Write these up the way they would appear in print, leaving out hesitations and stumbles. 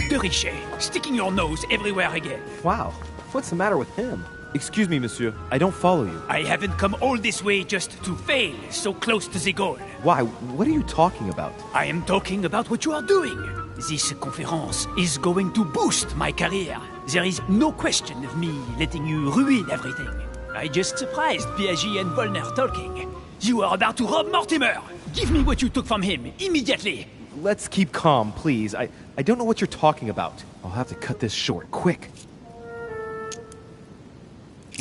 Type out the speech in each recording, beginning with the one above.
De Richet, sticking your nose everywhere again. Wow, what's the matter with him? Excuse me, monsieur, I don't follow you. I haven't come all this way just to fail so close to the goal. Why? What are you talking about? I am talking about what you are doing. This conference is going to boost my career. There is no question of me letting you ruin everything. I just surprised Piaget and Volner talking. You are about to rob Mortimer. Give me what you took from him, immediately. Let's keep calm, please. I don't know what you're talking about. I'll have to cut this short, quick.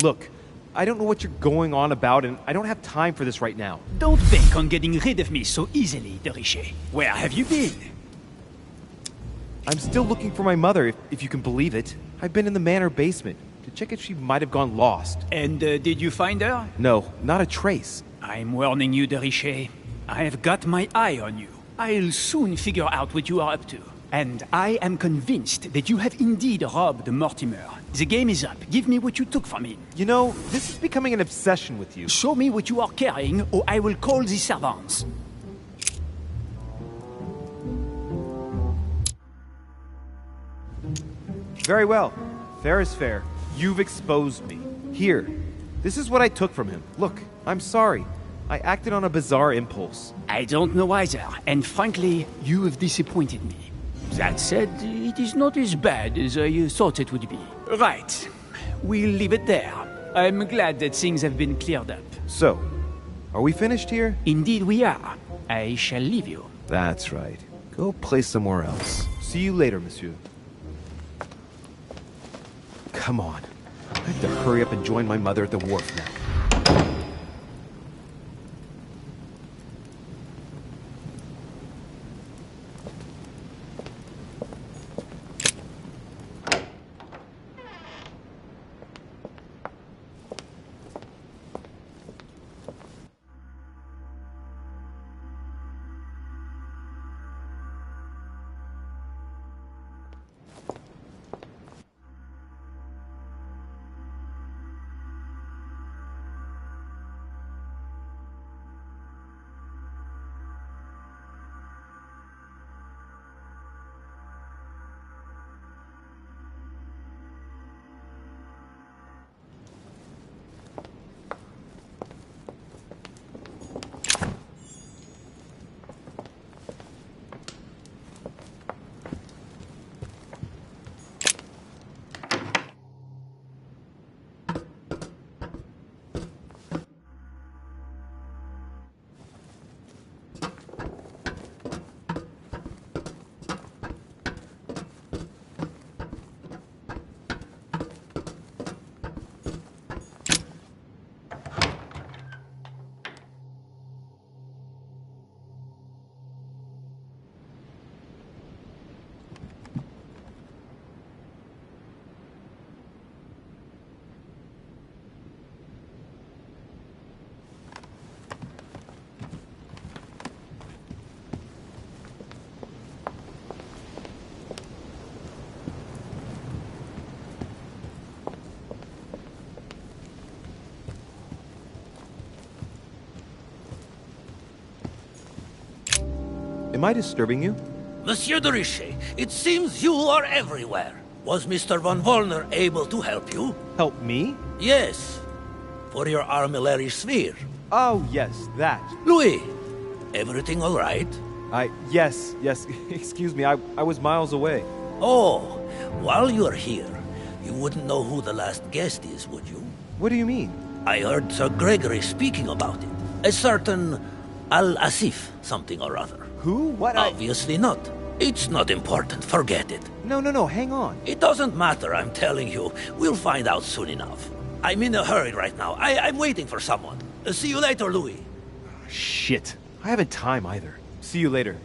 Look, I don't know what you're going on about, and I don't have time for this right now. Don't bank on getting rid of me so easily, De Richet. Where have you been? I'm still looking for my mother, if you can believe it. I've been in the manor basement to check if she might have gone lost. And did you find her? No, not a trace. I'm warning you, De Richet. I have got my eye on you. I'll soon figure out what you are up to. And I am convinced that you have indeed robbed Mortimer. The game is up. Give me what you took from him. You know, this is becoming an obsession with you. Show me what you are carrying, or I will call the servants. Very well. Fair is fair. You've exposed me. Here. This is what I took from him. Look, I'm sorry. I acted on a bizarre impulse. I don't know either, and frankly, you have disappointed me. That said, it is not as bad as I thought it would be. Right. We'll leave it there. I'm glad that things have been cleared up. So, are we finished here? Indeed we are. I shall leave you. That's right. Go play somewhere else. See you later, monsieur. Come on. I have to hurry up and join my mother at the wharf now. Am I disturbing you? Monsieur de Richet, it seems you are everywhere. Was Mr. von Wollner able to help you? Help me? Yes. For your armillary sphere. Oh, yes, that. Louis, everything all right? Yes. Excuse me, I was miles away. Oh, while you're here, you wouldn't know who the last guest is, would you? What do you mean? I heard Sir Gregory speaking about it. A certain Al-Asif something or other. Who? What? Obviously not. It's not important, forget it. No, hang on. It doesn't matter, I'm telling you. We'll find out soon enough. I'm in a hurry right now. I'm waiting for someone. See you later, Louis. Shit. I haven't time either. See you later.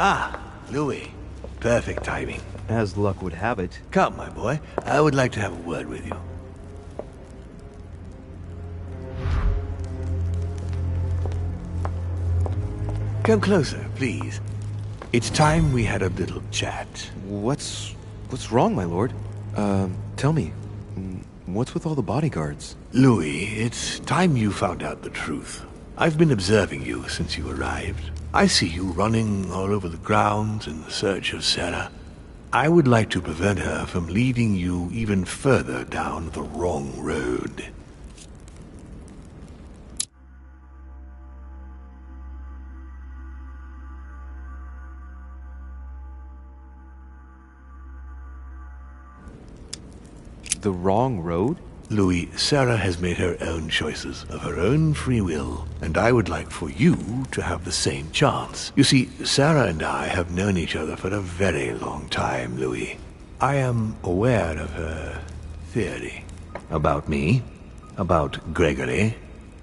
Ah, Louis. Perfect timing. As luck would have it. Come, my boy. I would like to have a word with you. Come closer, please. It's time we had a little chat. What's wrong, my lord? Tell me. What's with all the bodyguards? Louis, it's time you found out the truth. I've been observing you since you arrived. I see you running all over the grounds in the search of Sarah. I would like to prevent her from leading you even further down the wrong road. The wrong road? Louis, Sarah has made her own choices of her own free will, and I would like for you to have the same chance. You see, Sarah and I have known each other for a very long time, Louis. I am aware of her theory. About me, about Gregory,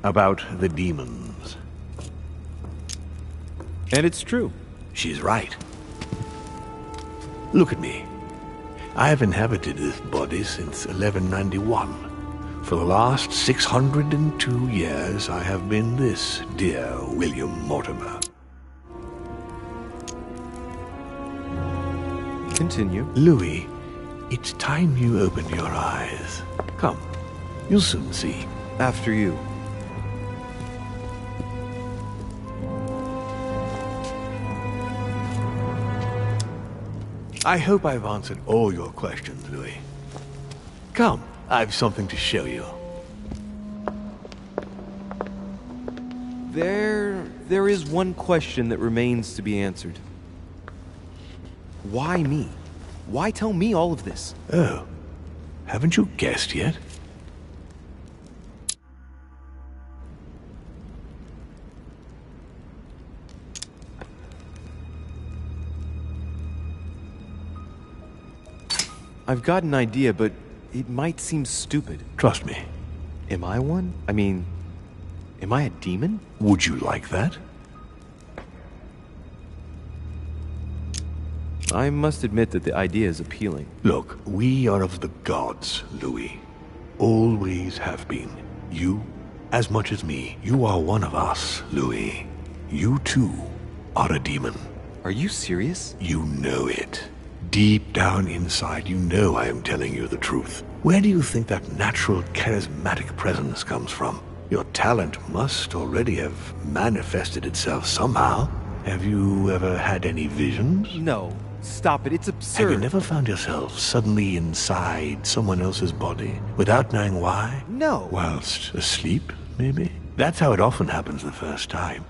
about the demons. And it's true. She's right. Look at me. I have inhabited this body since 1191. For the last 602 years, I have been this dear William Mortimer. Continue. Louis, it's time you opened your eyes. Come, you'll soon see. After you. I hope I've answered all your questions, Louis. Come, I've something to show you. There is one question that remains to be answered. Why me? Why tell me all of this? Oh, haven't you guessed yet? I've got an idea, but it might seem stupid. Trust me. Am I one? I mean, am I a demon? Would you like that? I must admit that the idea is appealing. Look, we are of the gods, Louis. Always have been. You, as much as me, you are one of us, Louis. You too are a demon. Are you serious? You know it. Deep down inside, you know I am telling you the truth. Where do you think that natural, charismatic presence comes from? Your talent must already have manifested itself somehow. Have you ever had any visions? No. Stop it. It's absurd. Have you never found yourself suddenly inside someone else's body without knowing why? No. Whilst asleep, maybe? That's how it often happens the first time.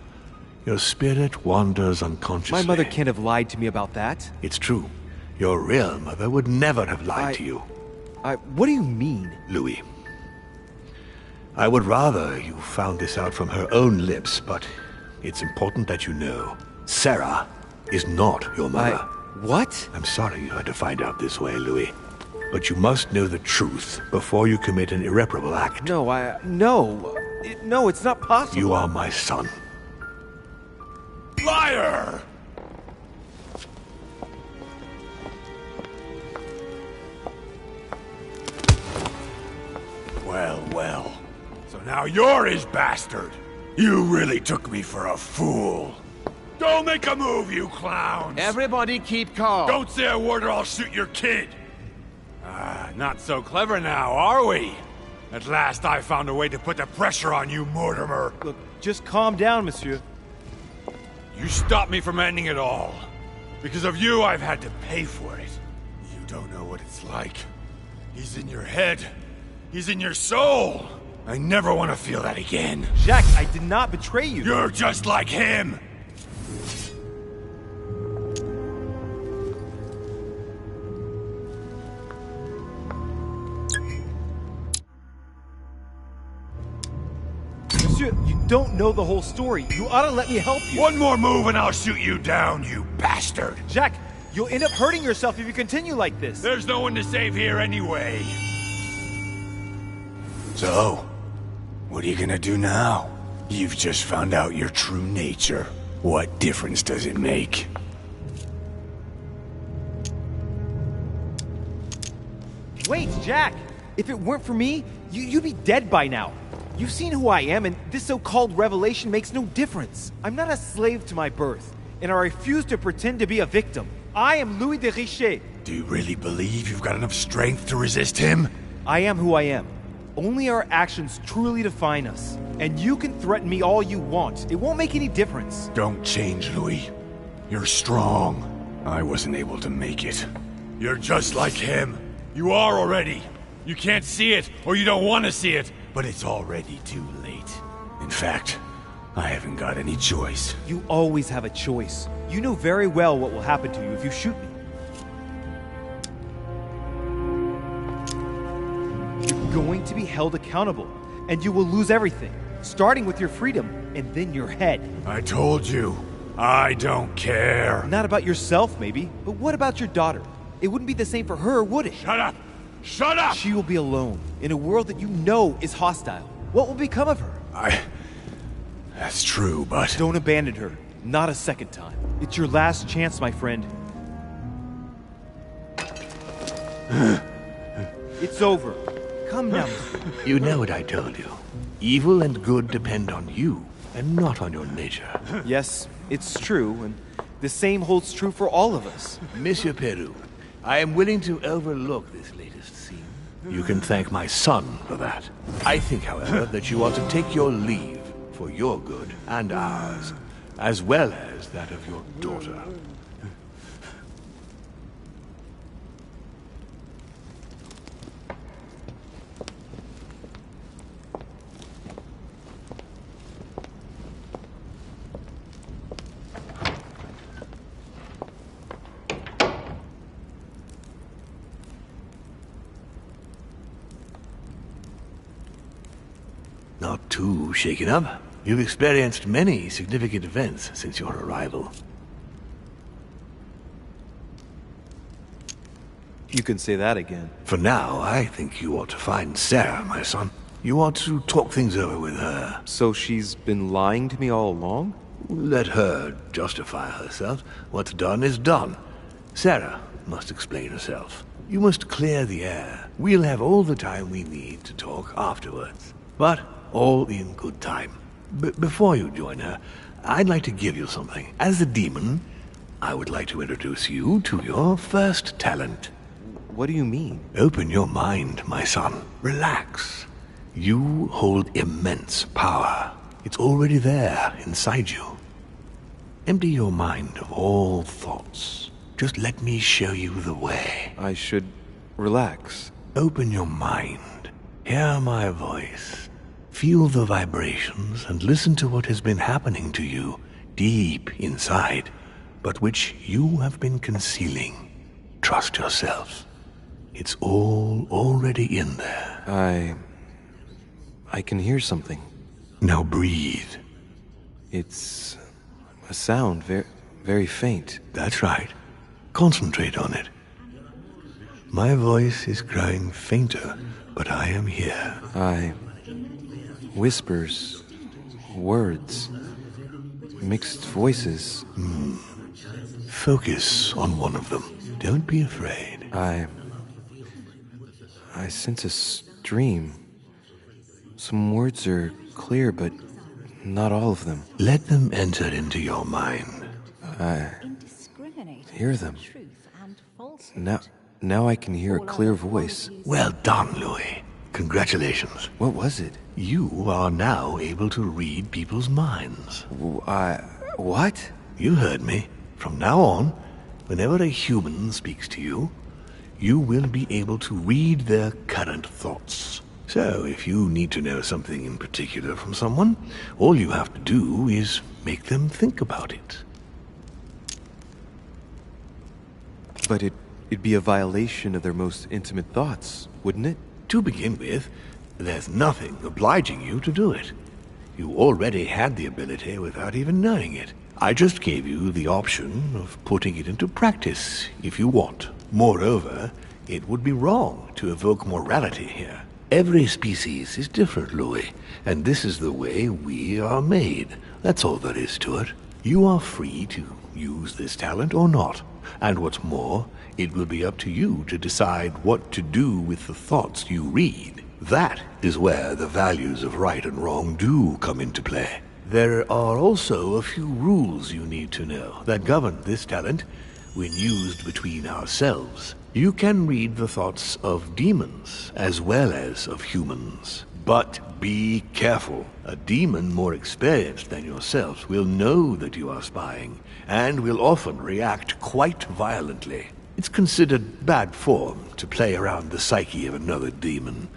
Your spirit wanders unconsciously. My mother can't have lied to me about that. It's true. Your real mother would never have lied to you. What do you mean? Louis, I would rather you found this out from her own lips, but it's important that you know. Sarah is not your mother. What? I'm sorry you had to find out this way, Louis. But you must know the truth before you commit an irreparable act. No, no, it's not possible. You are my son. Liar! Well. So now you're his bastard. You really took me for a fool. Don't make a move, you clowns! Everybody keep calm. Don't say a word or I'll shoot your kid! Not so clever now, are we? At last I found a way to put the pressure on you, Mortimer. Look, just calm down, monsieur. You stopped me from ending it all. Because of you, I've had to pay for it. You don't know what it's like. He's in your head. He's in your soul. I never want to feel that again. Jacques, I did not betray you. You're just like him. Monsieur, you don't know the whole story. You ought to let me help you. One more move and I'll shoot you down, you bastard. Jacques, you'll end up hurting yourself if you continue like this. There's no one to save here anyway. So, what are you gonna do now? You've just found out your true nature. What difference does it make? Wait, Jack! If it weren't for me, you'd be dead by now. You've seen who I am, and this so-called revelation makes no difference. I'm not a slave to my birth, and I refuse to pretend to be a victim. I am Louis de Richet. Do you really believe you've got enough strength to resist him? I am who I am. Only our actions truly define us. And you can threaten me all you want. It won't make any difference. Don't change, Louis. You're strong. I wasn't able to make it. You're just like him. You are already. You can't see it, or you don't want to see it, but it's already too late. In fact, I haven't got any choice. You always have a choice. You know very well what will happen to you if you shoot me. You're going to be held accountable, and you will lose everything, starting with your freedom, and then your head. I told you, I don't care. Not about yourself, maybe, but what about your daughter? It wouldn't be the same for her, would it? Shut up! Shut up! She will be alone, in a world that you know is hostile. What will become of her? That's true, but... Don't abandon her. Not a second time. It's your last chance, my friend. It's over. Come now. You know what I told you. Evil and good depend on you, and not on your nature. Yes, it's true, and the same holds true for all of us. Monsieur Peru, I am willing to overlook this latest scene. You can thank my son for that. I think, however, that you ought to take your leave for your good and ours, as well as that of your daughter. Not too shaken up. You've experienced many significant events since your arrival. You can say that again. For now, I think you ought to find Sarah, my son. You ought to talk things over with her. So she's been lying to me all along? Let her justify herself. What's done is done. Sarah must explain herself. You must clear the air. We'll have all the time we need to talk afterwards. But all in good time. Before you join her, I'd like to give you something. As a demon, I would like to introduce you to your first talent. What do you mean? Open your mind, my son. Relax. You hold immense power. It's already there inside you. Empty your mind of all thoughts. Just let me show you the way. I should relax. Open your mind. Hear my voice. Feel the vibrations and listen to what has been happening to you deep inside, but which you have been concealing. Trust yourself. It's all already in there. I can hear something. Now breathe. It's a sound, very faint. That's right. Concentrate on it. My voice is growing fainter, but I am here. Whispers, words, mixed voices. Focus on one of them. Don't be afraid. I sense a stream. Some words are clear, but not all of them. Let them enter into your mind. I hear them. Now I can hear a clear voice. Well done, Louis. Congratulations. What was it? You are now able to read people's minds. What? You heard me. From now on, whenever a human speaks to you, you will be able to read their current thoughts. So, if you need to know something in particular from someone, all you have to do is make them think about it. But it'd be a violation of their most intimate thoughts, wouldn't it? To begin with, there's nothing obliging you to do it. You already had the ability without even knowing it. I just gave you the option of putting it into practice if you want. Moreover, it would be wrong to evoke morality here. Every species is different, Louis, and this is the way we are made. That's all there is to it. You are free to use this talent or not. And what's more, it will be up to you to decide what to do with the thoughts you read. That is where the values of right and wrong do come into play. There are also a few rules you need to know that govern this talent when used between ourselves. You can read the thoughts of demons as well as of humans. But be careful. A demon more experienced than yourself will know that you are spying, and will often react quite violently. It's considered bad form to play around the psyche of another demon.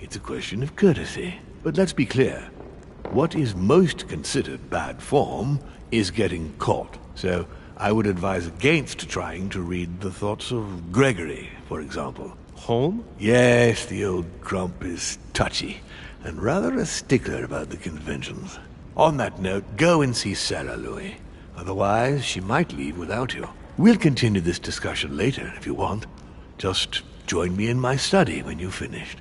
It's a question of courtesy. But let's be clear. What is most considered bad form is getting caught. So I would advise against trying to read the thoughts of Gregory, for example. Home? Yes, the old grump is touchy, and rather a stickler about the conventions. On that note, go and see Sarah, Louis. Otherwise, she might leave without you. We'll continue this discussion later, if you want. Just join me in my study when you've finished.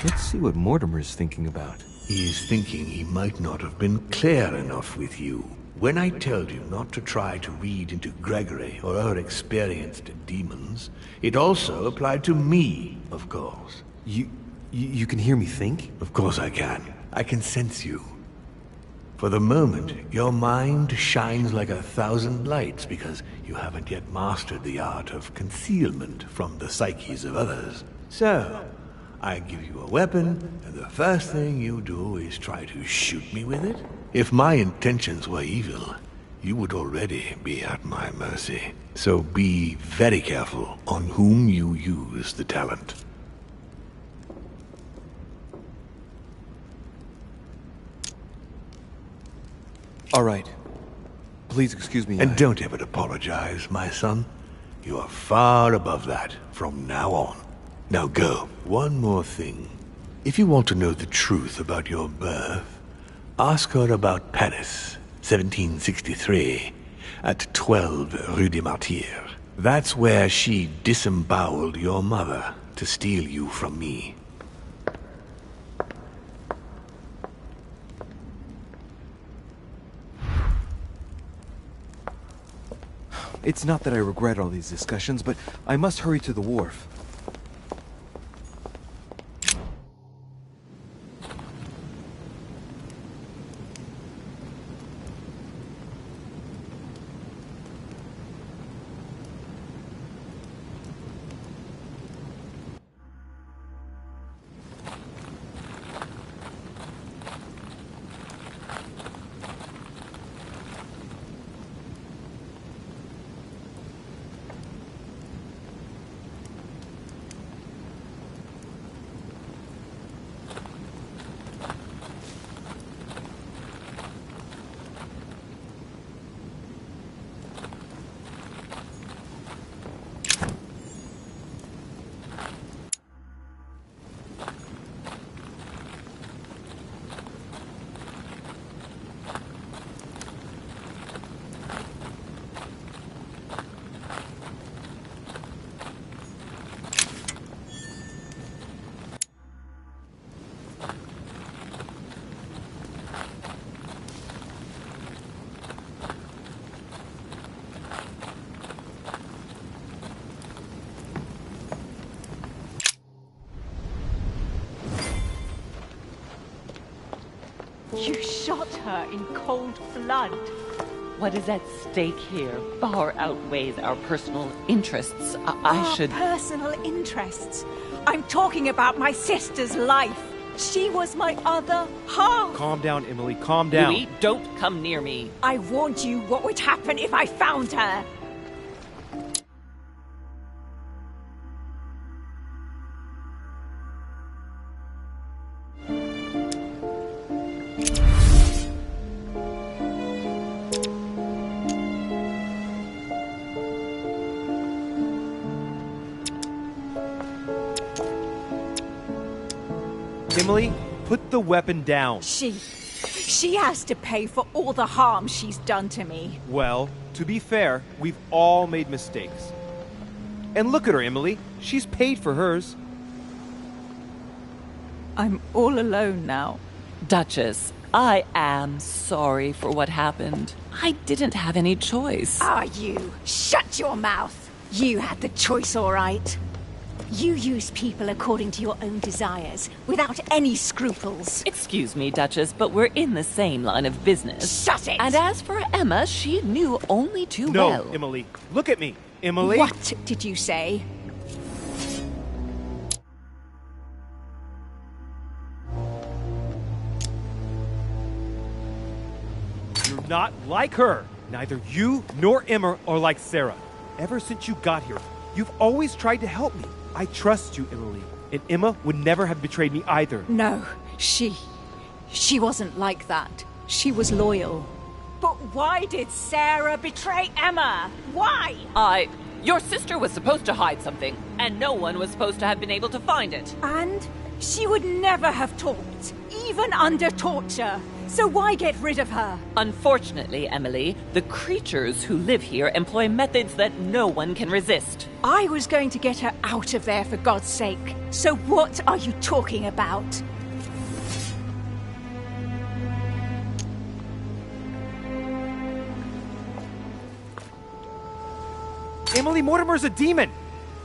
Let's see what Mortimer's thinking about. He's thinking he might not have been clear enough with you. When I told you not to try to read into Gregory or our experienced demons, it also applied to me, of course. You can hear me think? Of course I can. I can sense you. For the moment, your mind shines like 1,000 lights because you haven't yet mastered the art of concealment from the psyches of others. So, I give you a weapon, and the first thing you do is try to shoot me with it? If my intentions were evil, you would already be at my mercy. So be very careful on whom you use the talent. All right. Please excuse me. And don't ever apologize, my son. You are far above that from now on. Now go. One more thing. If you want to know the truth about your birth, ask her about Paris, 1763, at 12 Rue des Martyrs. That's where she disemboweled your mother to steal you from me. It's not that I regret all these discussions, but I must hurry to the wharf. You shot her in cold blood. What is at stake here far outweighs our personal interests. I should... Personal interests? I'm talking about my sister's life. She was my other half. Calm down, Emily. Calm down. Louis, don't come near me. I warned you what would happen if I found her. Emily, put the weapon down. She has to pay for all the harm she's done to me. Well, to be fair, we've all made mistakes. And look at her, Emily. She's paid for hers. I'm all alone now. Duchess, I am sorry for what happened. I didn't have any choice. You? Shut your mouth. You had the choice, all right. You used people according to your own desires, without any scruples. Excuse me, Duchess, but we're in the same line of business. Shut it! And as for Emma, she knew only too well. No, Emily. Look at me. Emily? What did you say? You're not like her. Neither you nor Emma are like Sarah. Ever since you got here, you've always tried to help me. I trust you, Emily. And Emma would never have betrayed me either. No, she wasn't like that. She was loyal. But why did Sarah betray Emma? Why? Your sister was supposed to hide something, and no one was supposed to have been able to find it. And she would never have talked, even under torture. So why get rid of her? Unfortunately, Emily, the creatures who live here employ methods that no one can resist. I was going to get her out of there for God's sake. So what are you talking about? Emily, Mortimer's a demon!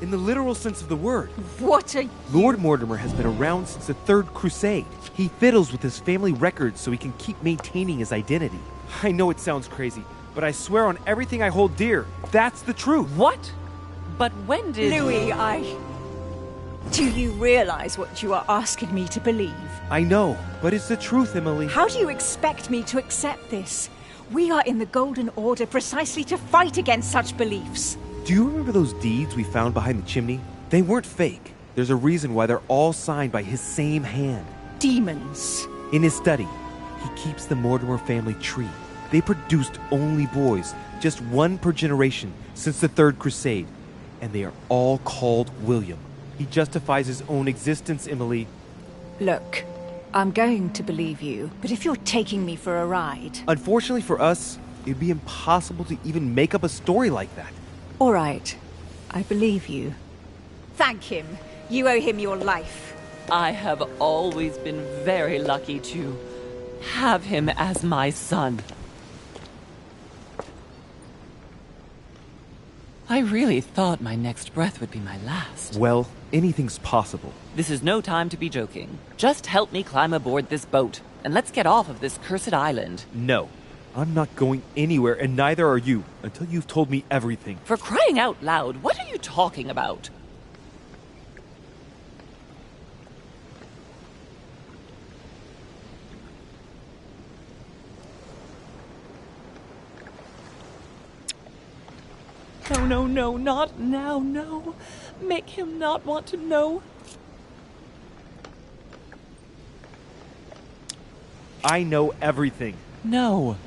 In the literal sense of the word. What are you... Lord Mortimer has been around since the Third Crusade. He fiddles with his family records so he can keep maintaining his identity. I know it sounds crazy, but I swear on everything I hold dear, that's the truth. What? But when did... Louis, Do you realize what you are asking me to believe? I know, but it's the truth, Emily. How do you expect me to accept this? We are in the Golden Order precisely to fight against such beliefs. Do you remember those deeds we found behind the chimney? They weren't fake. There's a reason why they're all signed by his same hand. Demons. In his study, he keeps the Mortimer family tree. They produced only boys, just one per generation since the Third Crusade. And they are all called William. He justifies his own existence, Emily. Look, I'm going to believe you, but if you're taking me for a ride... Unfortunately for us, it'd be impossible to even make up a story like that. All right, I believe you. Thank him. You owe him your life. I have always been very lucky to have him as my son. I really thought my next breath would be my last. Well, anything's possible. This is no time to be joking. Just help me climb aboard this boat, and let's get off of this cursed island. No, I'm not going anywhere, and neither are you, until you've told me everything. For crying out loud, what are you talking about? No, not now, no. Make him not want to know. I know everything. No.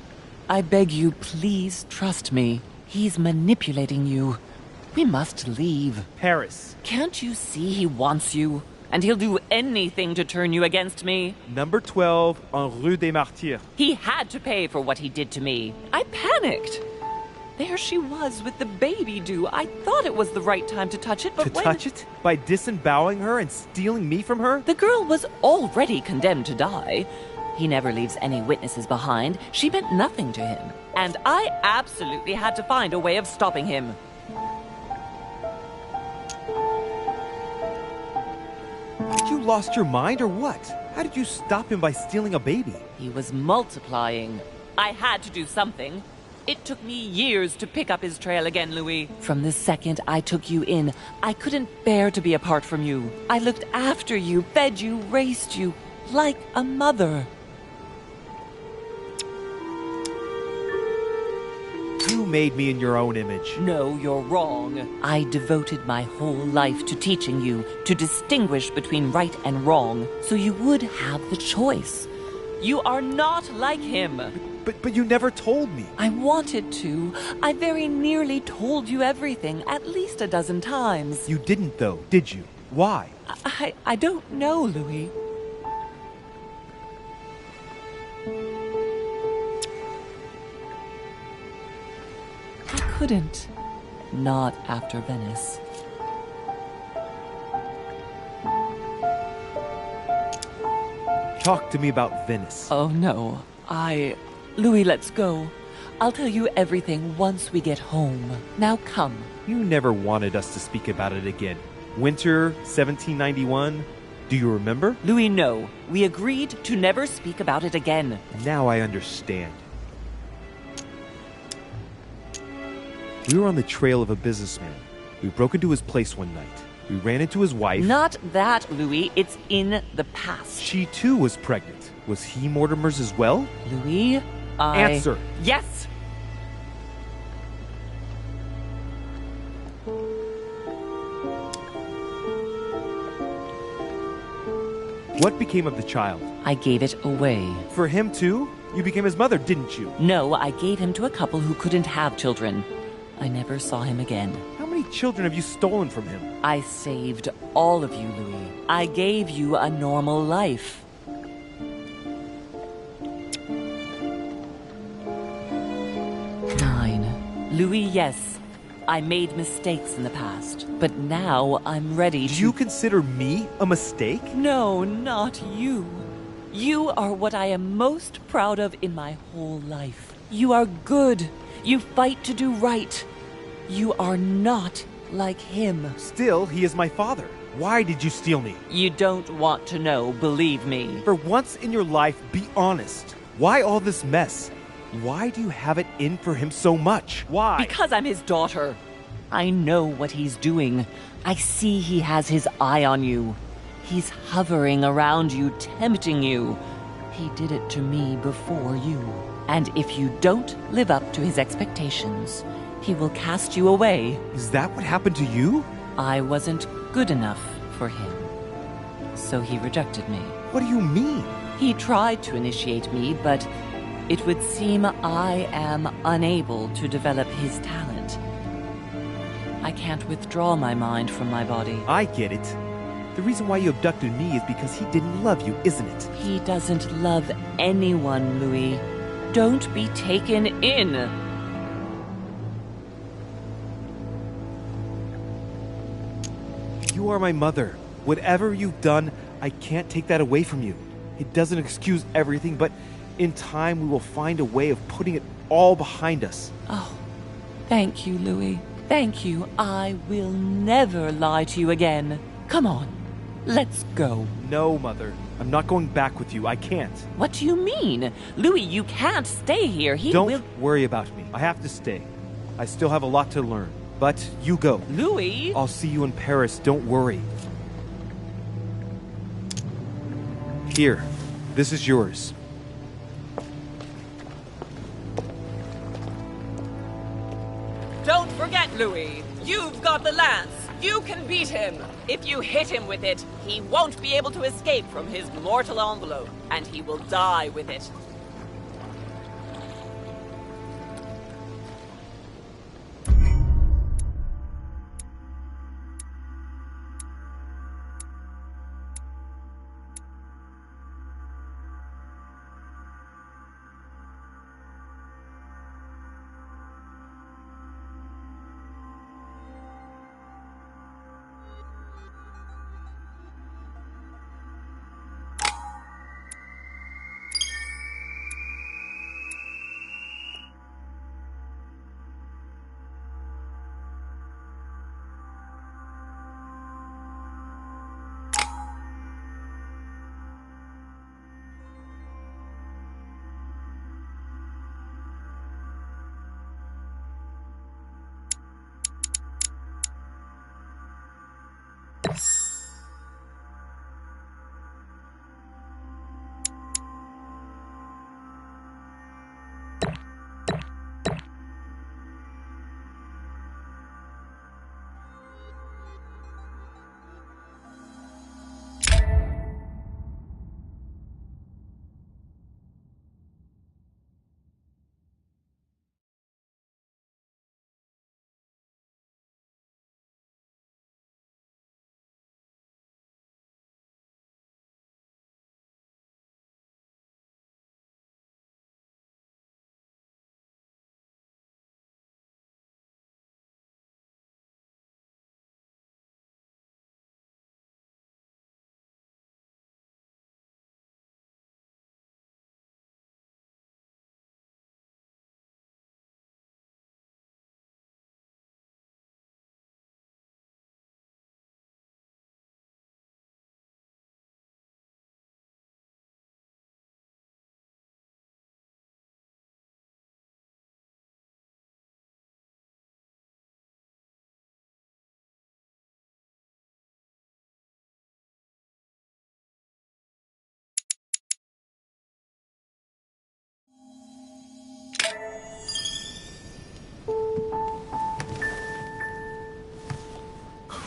I beg you, please trust me. He's manipulating you. We must leave. Paris. Can't you see he wants you? And he'll do anything to turn you against me. Number 12 on Rue des Martyrs. He had to pay for what he did to me. I panicked. There she was with the baby due. I thought it was the right time to touch it, but touch it? By disemboweling her and stealing me from her? The girl was already condemned to die. He never leaves any witnesses behind. She meant nothing to him. And I absolutely had to find a way of stopping him. You lost your mind or what? How did you stop him by stealing a baby? He was multiplying. I had to do something. It took me years to pick up his trail again, Louis. From the second I took you in, I couldn't bear to be apart from you. I looked after you, fed you, raised you, like a mother. You made me in your own image. No, you're wrong. I devoted my whole life to teaching you to distinguish between right and wrong, so you would have the choice. You are not like him. But you never told me. I wanted to. I very nearly told you everything, at least a dozen times. You didn't, though, did you? Why? I don't know, Louis. couldn't. Not after Venice. Talk to me about Venice. Oh no, Louis, let's go. I'll tell you everything once we get home. Now come. You never wanted us to speak about it again. Winter 1791. Do you remember? Louis, no. We agreed to never speak about it again. Now I understand. We were on the trail of a businessman. We broke into his place one night. We ran into his wife. Not that, Louis. It's in the past. She too was pregnant. Was he Mortimer's as well? Louis, Answer. Yes! What became of the child? I gave it away. For him too? You became his mother, didn't you? No, I gave him to a couple who couldn't have children. I never saw him again. How many children have you stolen from him? I saved all of you, Louis. I gave you a normal life. Louis, yes. I made mistakes in the past, but now I'm ready to... Do you consider me a mistake? No, not you. You are what I am most proud of in my whole life. You are good. You fight to do right. You are not like him. Still, he is my father. Why did you steal me? You don't want to know, believe me. For once in your life, be honest. Why all this mess? Why do you have it in for him so much? Why? Because I'm his daughter. I know what he's doing. I see he has his eye on you. He's hovering around you, tempting you. He did it to me before you. And if you don't live up to his expectations, he will cast you away. Is that what happened to you? I wasn't good enough for him. So he rejected me. What do you mean? He tried to initiate me, but it would seem I am unable to develop his talent. I can't withdraw my mind from my body. I get it. The reason why you abducted me is because he didn't love you, isn't it? He doesn't love anyone, Louis. Don't be taken in. You are my mother. Whatever you've done, I can't take that away from you. It doesn't excuse everything, but in time we will find a way of putting it all behind us. Oh, thank you, Louis. Thank you. I will never lie to you again. Come on, let's go. No, Mother. I'm not going back with you. I can't. What do you mean? Louis, you can't stay here. Don't worry about me. I have to stay. I still have a lot to learn. But you go. Louis! I'll see you in Paris. Don't worry. Here. This is yours. Don't forget, Louis. You've got the lance. You can beat him. If you hit him with it, he won't be able to escape from his mortal envelope, and he will die with it.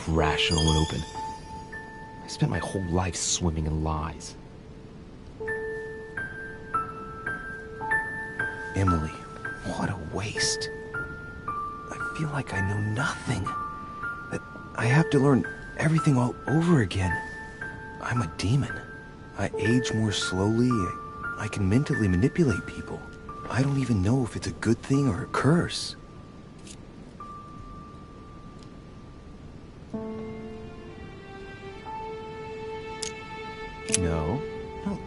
rational and open. I spent my whole life swimming in lies. Emily, what a waste. I feel like I know nothing. That I have to learn everything all over again. I'm a demon. I age more slowly. I can mentally manipulate people. I don't even know if it's a good thing or a curse. No,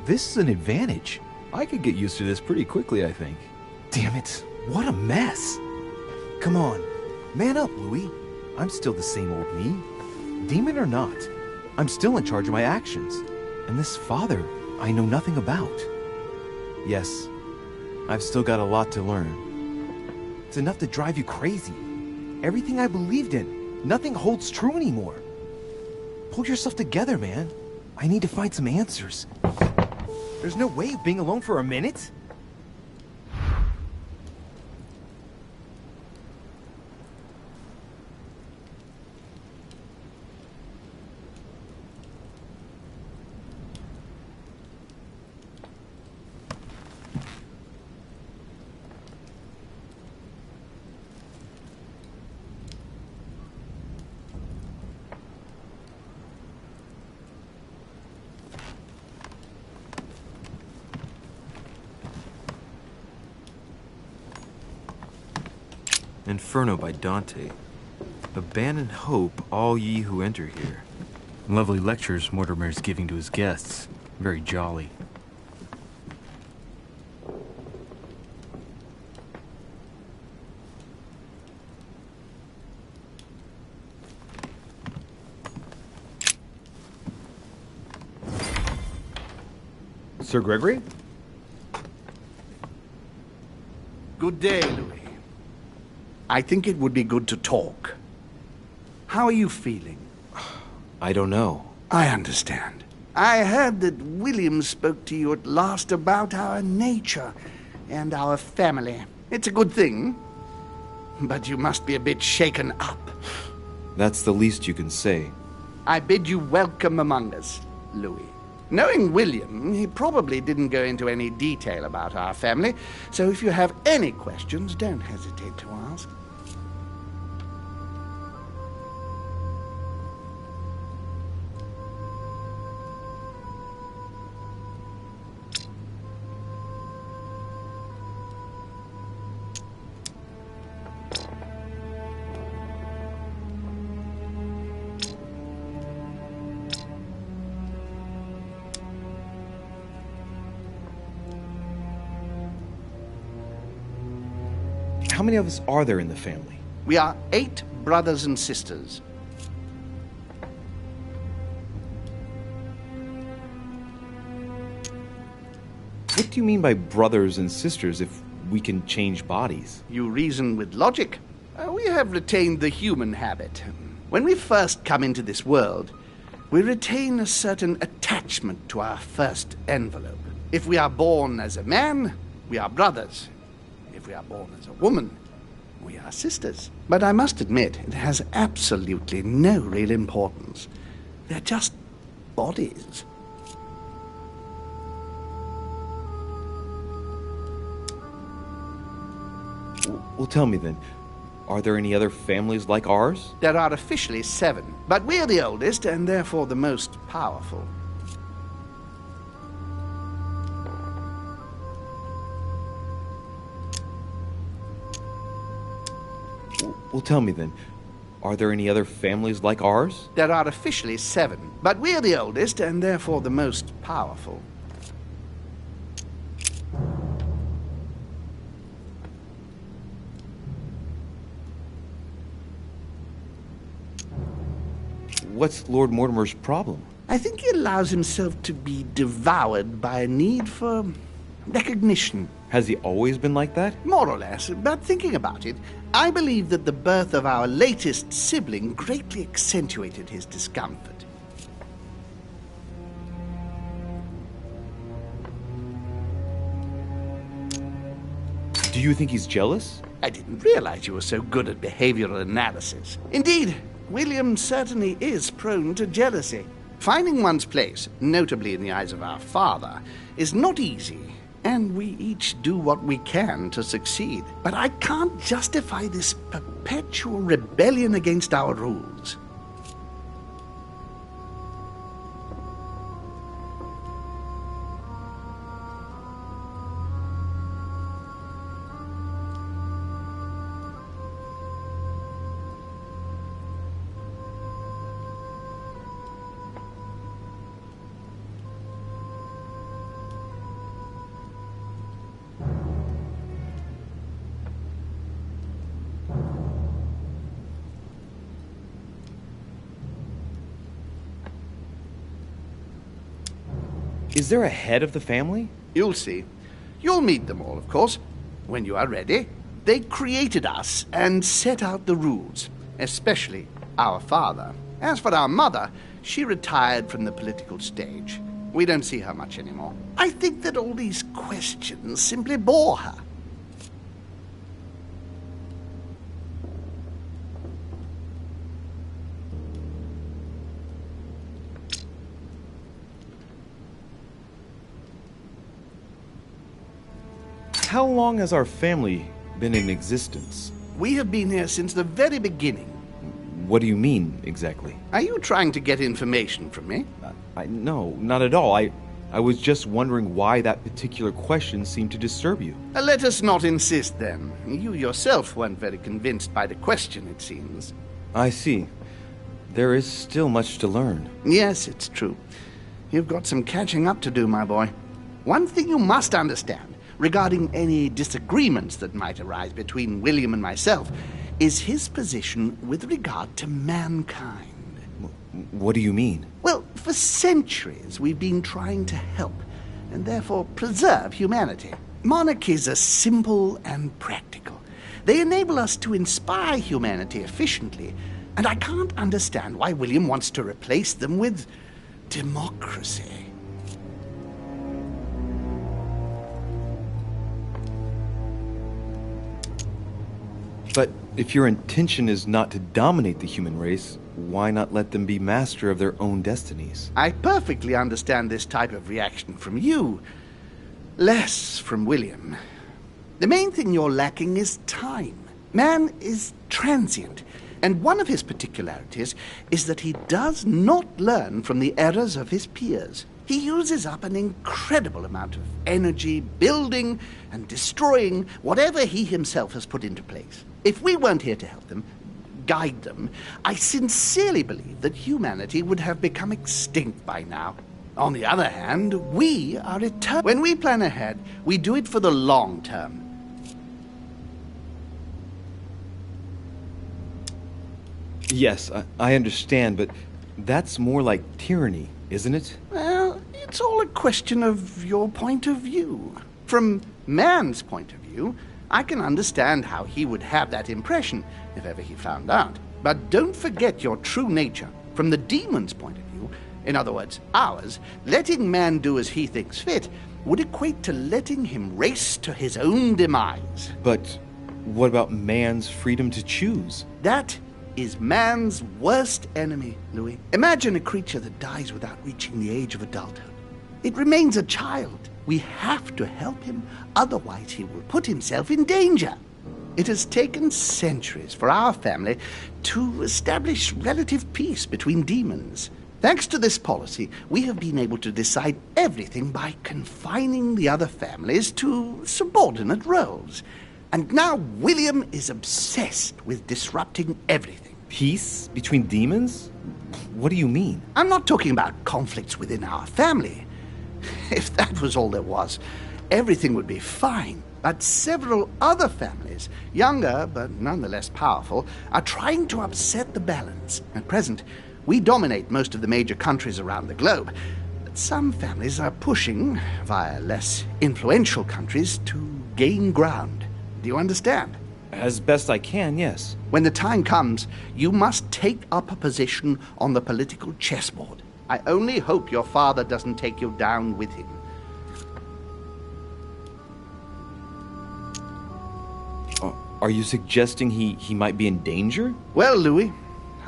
this is an advantage. I could get used to this pretty quickly, I think. Damn it, what a mess. Come on, man up, Louis. I'm still the same old me. Demon or not, I'm still in charge of my actions. And this father, I know nothing about. Yes, I've still got a lot to learn. It's enough to drive you crazy. Everything I believed in, nothing holds true anymore. Pull yourself together, man. I need to find some answers. There's no way of being alone for a minute. Inferno by Dante. Abandon hope, all ye who enter here. Lovely lectures Mortimer's giving to his guests. Very jolly. Sir Gregory? Good day, Louis. I think it would be good to talk. How are you feeling? I don't know. I understand. I heard that William spoke to you at last about our nature and our family. It's a good thing, but you must be a bit shaken up. That's the least you can say. I bid you welcome among us, Louis. Knowing William, he probably didn't go into any detail about our family, so if you have any questions, don't hesitate to ask. How many of us are there in the family? We are 8 brothers and sisters. What do you mean by brothers and sisters if we can change bodies? You reason with logic. We have retained the human habit. When we first come into this world, we retain a certain attachment to our first envelope. If we are born as a man, we are brothers. If we are born as a woman, we are sisters. But I must admit, it has absolutely no real importance. They're just bodies. Well, tell me then, are there any other families like ours? There are officially 7, but we're the oldest and therefore the most powerful. Well, tell me then, are there any other families like ours? There are officially 7, but we're the oldest and therefore the most powerful. What's Lord Mortimer's problem? I think he allows himself to be devoured by a need for recognition. Has he always been like that? More or less, but thinking about it, I believe that the birth of our latest sibling greatly accentuated his discomfort. Do you think he's jealous? I didn't realize you were so good at behavioral analysis. Indeed, William certainly is prone to jealousy. Finding one's place, notably in the eyes of our father, is not easy, and we each do what we can to succeed. But I can't justify this perpetual rebellion against our rules. Is there a head of the family? You'll see. You'll meet them all, of course, when you are ready. They created us and set out the rules, especially our father. As for our mother, she retired from the political stage. We don't see her much anymore. I think that all these questions simply bore her. How long has our family been in existence? We have been here since the very beginning. What do you mean, exactly? Are you trying to get information from me? No, not at all. I was just wondering why that particular question seemed to disturb you. Let us not insist, then. You yourself weren't very convinced by the question, it seems. I see. There is still much to learn. Yes, it's true. You've got some catching up to do, my boy. One thing you must understand, regarding any disagreements that might arise between William and myself, is his position with regard to mankind. What do you mean? Well, for centuries we've been trying to help, and therefore preserve humanity. Monarchies are simple and practical. They enable us to inspire humanity efficiently, and I can't understand why William wants to replace them with democracy. But if your intention is not to dominate the human race, why not let them be master of their own destinies? I perfectly understand this type of reaction from you, less from William. The main thing you're lacking is time. Man is transient, and one of his particularities is that he does not learn from the errors of his peers. He uses up an incredible amount of energy building and destroying whatever he himself has put into place. If we weren't here to help them, guide them, I sincerely believe that humanity would have become extinct by now. On the other hand, we are eternal. When we plan ahead, we do it for the long term. Yes, I understand, but that's more like tyranny, isn't it? Well, it's all a question of your point of view. From man's point of view, I can understand how he would have that impression if ever he found out. But don't forget your true nature. From the demon's point of view, in other words, ours, letting man do as he thinks fit would equate to letting him race to his own demise. But what about man's freedom to choose? That is man's worst enemy, Louis. Imagine a creature that dies without reaching the age of adulthood. It remains a child. We have to help him, otherwise he will put himself in danger. It has taken centuries for our family to establish relative peace between demons. Thanks to this policy, we have been able to decide everything by confining the other families to subordinate roles. And now William is obsessed with disrupting everything. Peace between demons? What do you mean? I'm not talking about conflicts within our family. If that was all there was, everything would be fine. But several other families, younger but nonetheless powerful, are trying to upset the balance. At present, we dominate most of the major countries around the globe. But some families are pushing, via less influential countries, to gain ground. Do you understand? As best I can, yes. When the time comes, you must take up a position on the political chessboard. I only hope your father doesn't take you down with him. Are you suggesting he might be in danger? Well, Louis,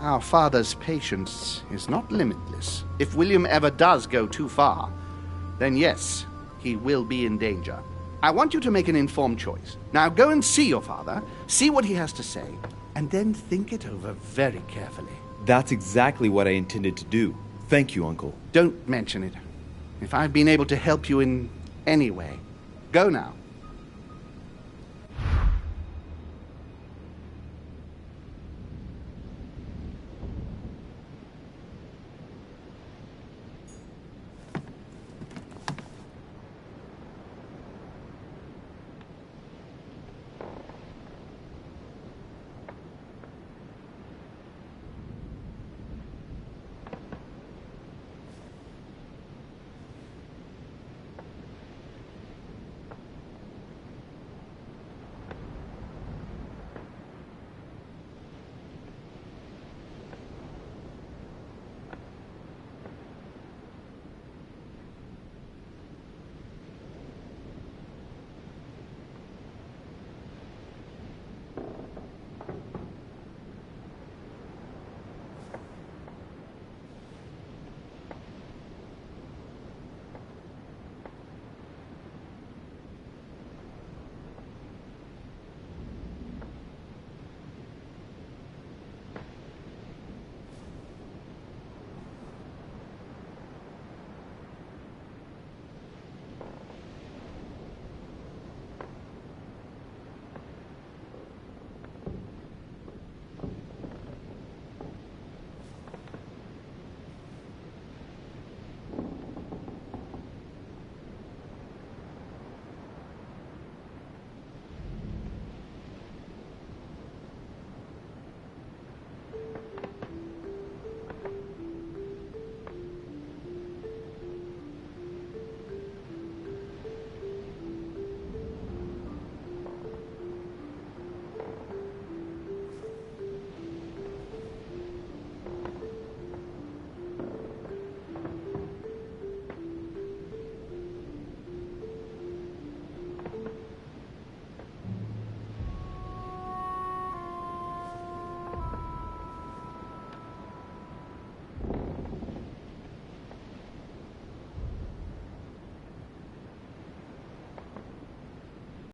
our father's patience is not limitless. If William ever does go too far, then yes, he will be in danger. I want you to make an informed choice. Now go and see your father, see what he has to say, and then think it over very carefully. That's exactly what I intended to do. Thank you, Uncle. Don't mention it. If I've been able to help you in any way, go now.